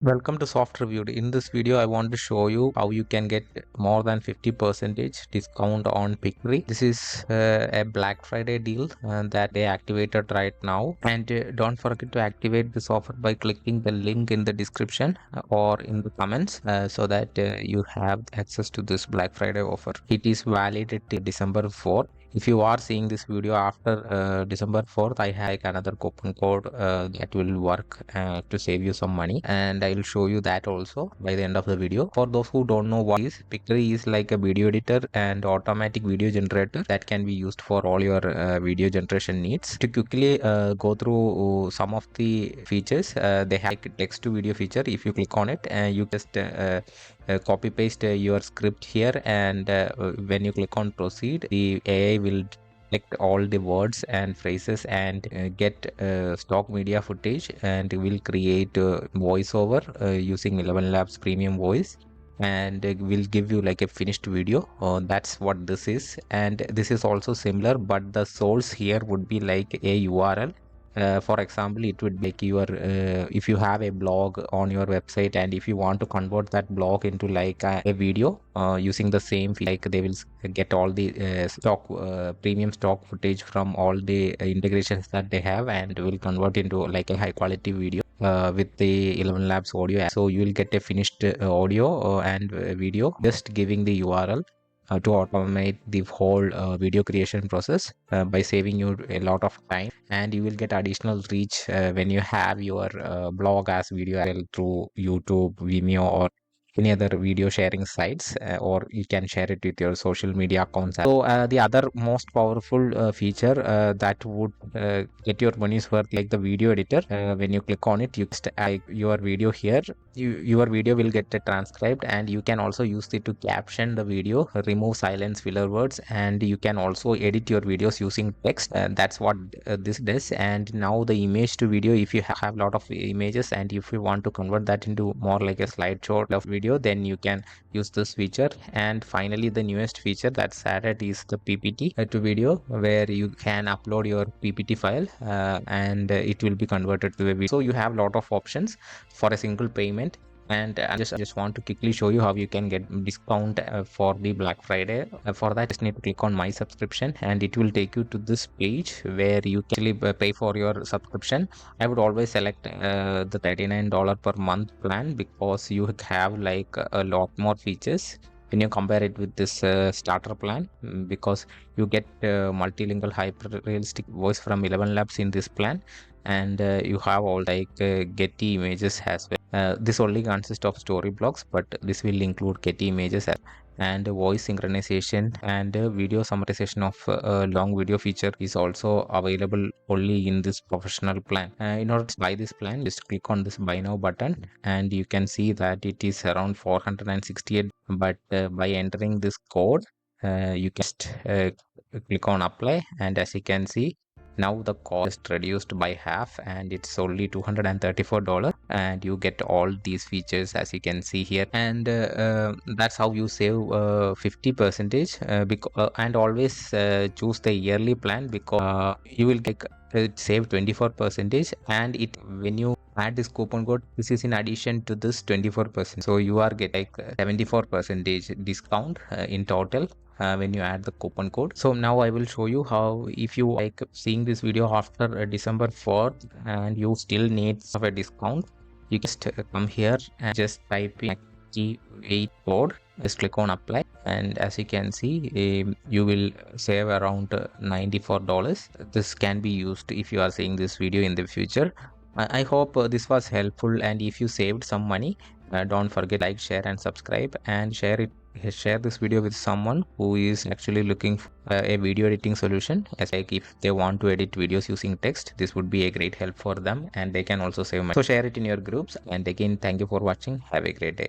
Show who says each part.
Speaker 1: Welcome to Soft Reviewed. In this video, I want to show you how you can get more than 50% discount on Pictory. This is a Black Friday deal that they activated right now. And don't forget to activate this offer by clicking the link in the description or in the comments so that you have access to this Black Friday offer. It is valid till December 4th. If you are seeing this video after December 4th, I have another coupon code that will work to save you some money, and I will show you that also by the end of the video. For those who don't know what is Pictory, is like a video editor and automatic video generator that can be used for all your video generation needs. To quickly go through some of the features, they have like text to video feature. If you click on it, you just copy paste your script here, and when you click on proceed, the AI will select all the words and phrases and get stock media footage, and will create voiceover using 11 Labs premium voice, and will give you like a finished video. That's what this is. And this is also similar, but the source here would be like a URL. For example, it would be like your if you have a blog on your website, and if you want to convert that blog into like a video using the same like they will get all the stock premium stock footage from all the integrations that they have, and will convert into like a high quality video with the 11 Labs audio. So you will get a finished audio and video, just giving the URL to automate the whole video creation process by saving you a lot of time, and you will get additional reach when you have your blog as video through YouTube, Vimeo, or any other video sharing sites, or you can share it with your social media accounts. So the other most powerful feature that would get your money's worth, like the video editor, when you click on it, you just add your video here. Your video will get transcribed, and you can also use it to caption the video, remove silence, filler words, and you can also edit your videos using text. That's what this does. And now the image to video, if you have a lot of images and if you want to convert that into more like a slideshow of video, then you can use this feature. And finally, the newest feature that's added is the PPT to video, where you can upload your PPT file and it will be converted to a video. So you have a lot of options for a single payment. And I just want to quickly show you how you can get discount for the Black Friday. For that, just need to click on my subscription, and it will take you to this page where you can actually pay for your subscription. I would always select the $39 per month plan, because you have like a lot more features when you compare it with this starter plan, because you get multilingual hyper realistic voice from 11 Labs in this plan, and you have all like Getty Images as well. This only consists of story blocks, but this will include Getty Images and voice synchronization, and video summarization of long video feature is also available only in this professional plan. In order to buy this plan, just click on this buy now button, and you can see that it is around 468. But by entering this code, you can just click on apply, and as you can see, now the cost is reduced by half, and it's only $234, and you get all these features as you can see here. And that's how you save 50%. And always choose the yearly plan, because you will get save 24%, and it when you add this coupon code, this is in addition to this 24%, so you are getting like 74% discount in total when you add the coupon code. So now I will show you how, if you like seeing this video after December 4th and you still need of a discount, you just come here and just type in key code, just click on apply, and as you can see, you will save around $94. This can be used if you are seeing this video in the future. I hope this was helpful, and if you saved some money, don't forget like, share and subscribe, and share this video with someone who is actually looking for a video editing solution. As like if they want to edit videos using text, this would be a great help for them, and they can also save money. So share it in your groups, and again, thank you for watching. Have a great day.